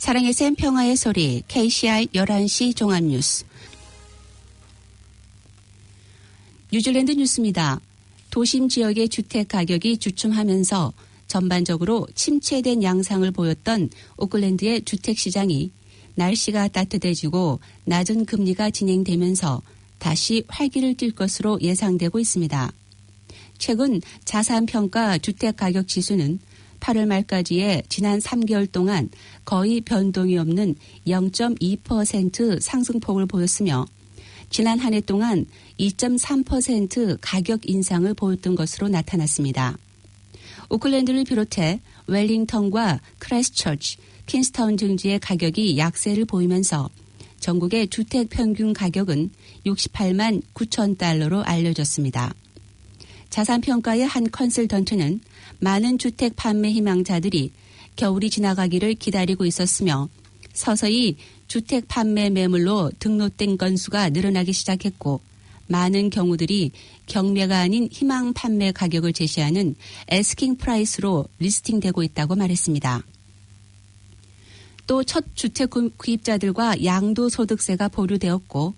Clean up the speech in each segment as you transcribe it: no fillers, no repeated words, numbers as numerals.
사랑의 샘 평화의 소리 KCR 11시 종합뉴스. 뉴질랜드 뉴스입니다. 도심 지역의 주택 가격이 주춤하면서 전반적으로 침체된 양상을 보였던 오클랜드의 주택시장이 날씨가 따뜻해지고 낮은 금리가 진행되면서 다시 활기를 띨 것으로 예상되고 있습니다. 최근 자산평가 주택가격 지수는 8월 말까지의 지난 3개월 동안 거의 변동이 없는 0.2% 상승폭을 보였으며 지난 한 해 동안 2.3% 가격 인상을 보였던 것으로 나타났습니다. 오클랜드를 비롯해 웰링턴과 크라이스트처치, 퀸스타운 등지의 가격이 약세를 보이면서 전국의 주택 평균 가격은 68만 9천 달러로 알려졌습니다. 자산평가의 한 컨설턴트는 많은 주택 판매 희망자들이 겨울이 지나가기를 기다리고 있었으며 서서히 주택 판매 매물로 등록된 건수가 늘어나기 시작했고 많은 경우들이 경매가 아닌 희망 판매 가격을 제시하는 애스킹 프라이스로 리스팅되고 있다고 말했습니다. 또 첫 주택 구입자들과 양도소득세가 보류되었고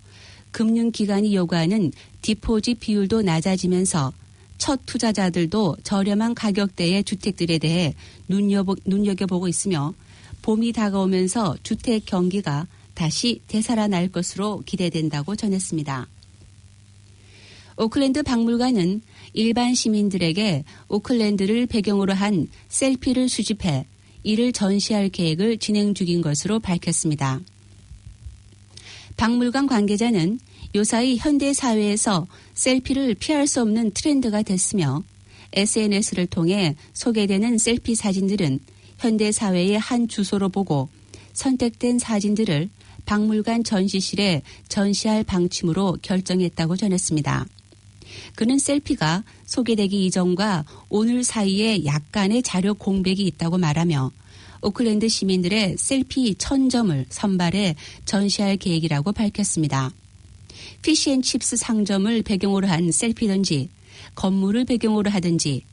금융기관이 요구하는 디포짓 비율도 낮아지면서 첫 투자자들도 저렴한 가격대의 주택들에 대해 눈여겨보고 있으며 봄이 다가오면서 주택 경기가 다시 되살아날 것으로 기대된다고 전했습니다. 오클랜드 박물관은 일반 시민들에게 오클랜드를 배경으로 한 셀피를 수집해 이를 전시할 계획을 진행 중인 것으로 밝혔습니다. 박물관 관계자는 요사이 현대 사회에서 셀피를 피할 수 없는 트렌드가 됐으며 SNS를 통해 소개되는 셀피 사진들은 현대 사회의 한 주소로 보고 선택된 사진들을 박물관 전시실에 전시할 방침으로 결정했다고 전했습니다. 그는 셀피가 소개되기 이전과 오늘 사이에 약간의 자료 공백이 있다고 말하며 오클랜드 시민들의 셀피 1000점을 선발해 전시할 계획이라고 밝혔습니다. 피시앤칩스 상점을 배경으로 한 셀피든지 건물을 배경으로 하든지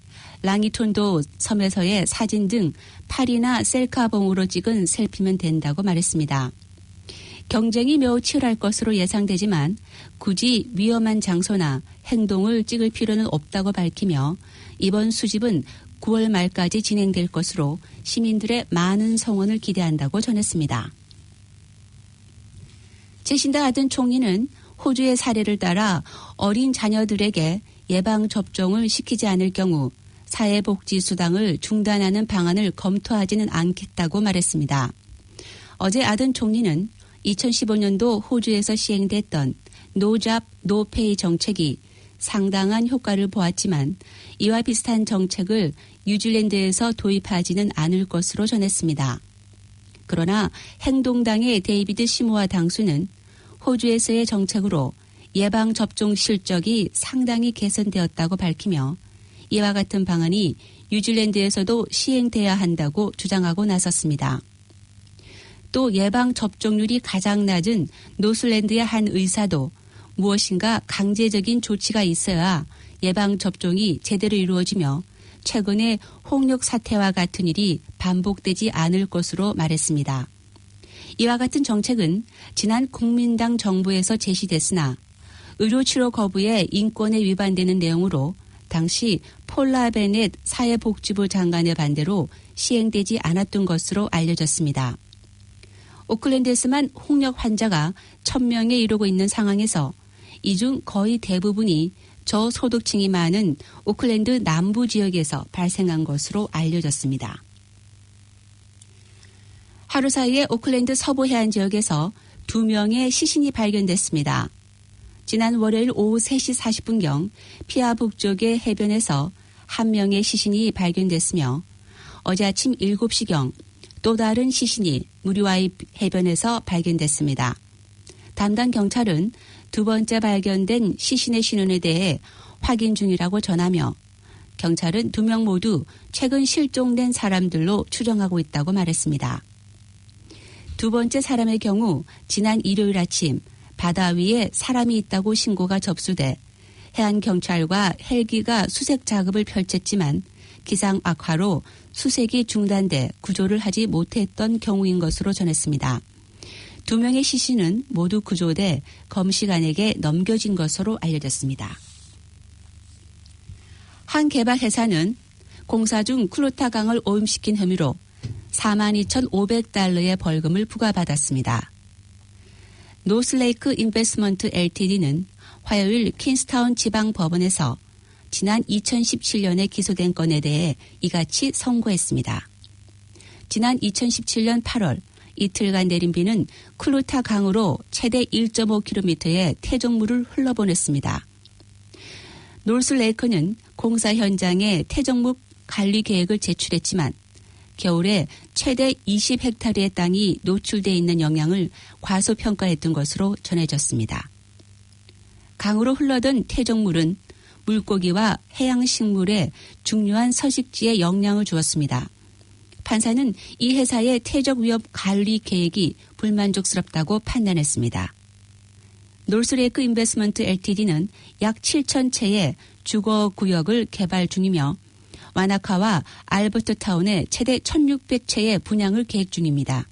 랑이톤도 섬에서의 사진 등 팔이나 셀카봉으로 찍은 셀피면 된다고 말했습니다. 경쟁이 매우 치열할 것으로 예상되지만 굳이 위험한 장소나 행동을 찍을 필요는 없다고 밝히며 이번 수집은 9월 말까지 진행될 것으로 시민들의 많은 성원을 기대한다고 전했습니다. 제신다 아든 총리는 호주의 사례를 따라 어린 자녀들에게 예방접종을 시키지 않을 경우 사회복지수당을 중단하는 방안을 검토하지는 않겠다고 말했습니다. 어제 아든 총리는 2015년도 호주에서 시행됐던 노잡 노페이 정책이 상당한 효과를 보았지만 이와 비슷한 정책을 뉴질랜드에서 도입하지는 않을 것으로 전했습니다. 그러나 행동당의 데이비드 시모아 당수는 호주에서의 정책으로 예방접종 실적이 상당히 개선되었다고 밝히며 이와 같은 방안이 뉴질랜드에서도 시행돼야 한다고 주장하고 나섰습니다. 또 예방접종률이 가장 낮은 노슬랜드의 한 의사도 무엇인가 강제적인 조치가 있어야 예방접종이 제대로 이루어지며 최근의 홍역 사태와 같은 일이 반복되지 않을 것으로 말했습니다. 이와 같은 정책은 지난 국민당 정부에서 제시됐으나 의료치료 거부에 인권에 위반되는 내용으로 당시 폴라 베넷 사회복지부 장관의 반대로 시행되지 않았던 것으로 알려졌습니다. 오클랜드에서만 홍역 환자가 1000명에 이르고 있는 상황에서 이 중 거의 대부분이 저소득층이 많은 오클랜드 남부 지역에서 발생한 것으로 알려졌습니다. 하루 사이에 오클랜드 서부 해안 지역에서 2명의 시신이 발견됐습니다. 지난 월요일 오후 3시 40분경 피아 북쪽의 해변에서 1명의 시신이 발견됐으며 어제 아침 7시경 또 다른 시신이 무리와이 해변에서 발견됐습니다. 담당 경찰은 두 번째 발견된 시신의 신원에 대해 확인 중이라고 전하며 경찰은 2명 모두 최근 실종된 사람들로 추정하고 있다고 말했습니다. 두 번째 사람의 경우 지난 일요일 아침 바다 위에 사람이 있다고 신고가 접수돼 해안경찰과 헬기가 수색 작업을 펼쳤지만 기상 악화로 수색이 중단돼 구조를 하지 못했던 경우인 것으로 전했습니다. 2명의 시신은 모두 구조돼 검시관에게 넘겨진 것으로 알려졌습니다. 한 개발 회사는 공사 중 클루타 강을 오염시킨 혐의로 42,500달러의 벌금을 부과받았습니다. 노스레이크 인베스먼트 LTD는 화요일 퀸스타운 지방법원에서 지난 2017년에 기소된 건에 대해 이같이 선고했습니다. 지난 2017년 8월 이틀간 내린 비는 클루타 강으로 최대 1.5km의 퇴적물을 흘러보냈습니다. 노스레이크는 공사 현장에 퇴적물 관리 계획을 제출했지만 겨울에 최대 20헥타르의 땅이 노출돼 있는 영향을 과소평가했던 것으로 전해졌습니다. 강으로 흘러든 퇴적물은 물고기와 해양식물에 중요한 서식지에 영향을 주었습니다. 판사는 이 회사의 퇴적 위험 관리 계획이 불만족스럽다고 판단했습니다. 노스레이크 인베스먼트 LTD는 약 7,000채의 주거 구역을 개발 중이며 와나카와 알버트타운에 최대 1,600채의 분양을 계획 중입니다.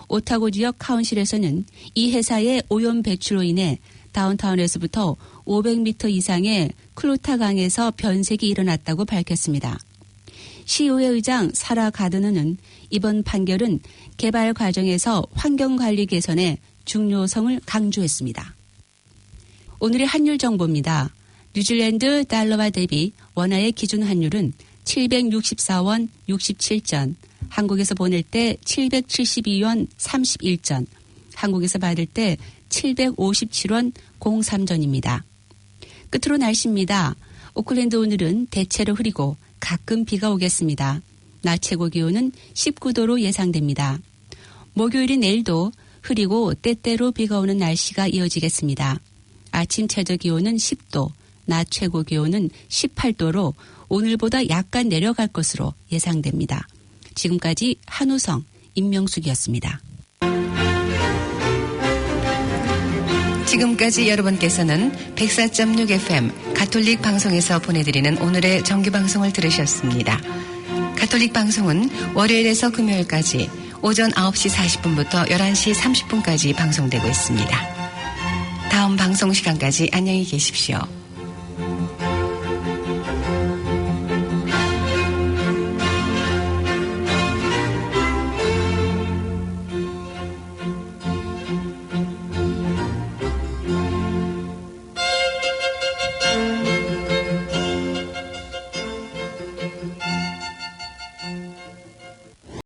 오타고 지역 카운실에서는 이 회사의 오염 배출로 인해 다운타운에서부터 500m 이상의 클루타 강에서 변색이 일어났다고 밝혔습니다. 시의회 의장 사라 가드너는 이번 판결은 개발 과정에서 환경관리 개선의 중요성을 강조했습니다. 오늘의 환율 정보입니다. 뉴질랜드 달러와 대비 원화의 기준 환율은 764원 67전, 한국에서 보낼 때 772원 31전, 한국에서 받을 때 757원 03전입니다. 끝으로 날씨입니다. 오클랜드 오늘은 대체로 흐리고 가끔 비가 오겠습니다. 낮 최고 기온은 19도로 예상됩니다. 목요일인 내일도 흐리고 때때로 비가 오는 날씨가 이어지겠습니다. 아침 최저 기온은 10도, 낮 최고 기온은 18도로 오늘보다 약간 내려갈 것으로 예상됩니다. 지금까지 한우성, 임명숙이었습니다. 지금까지 여러분께서는 104.6 FM 가톨릭 방송에서 보내드리는 오늘의 정규방송을 들으셨습니다. 가톨릭 방송은 월요일에서 금요일까지 오전 9시 40분부터 11시 30분까지 방송되고 있습니다. 다음 방송 시간까지 안녕히 계십시오.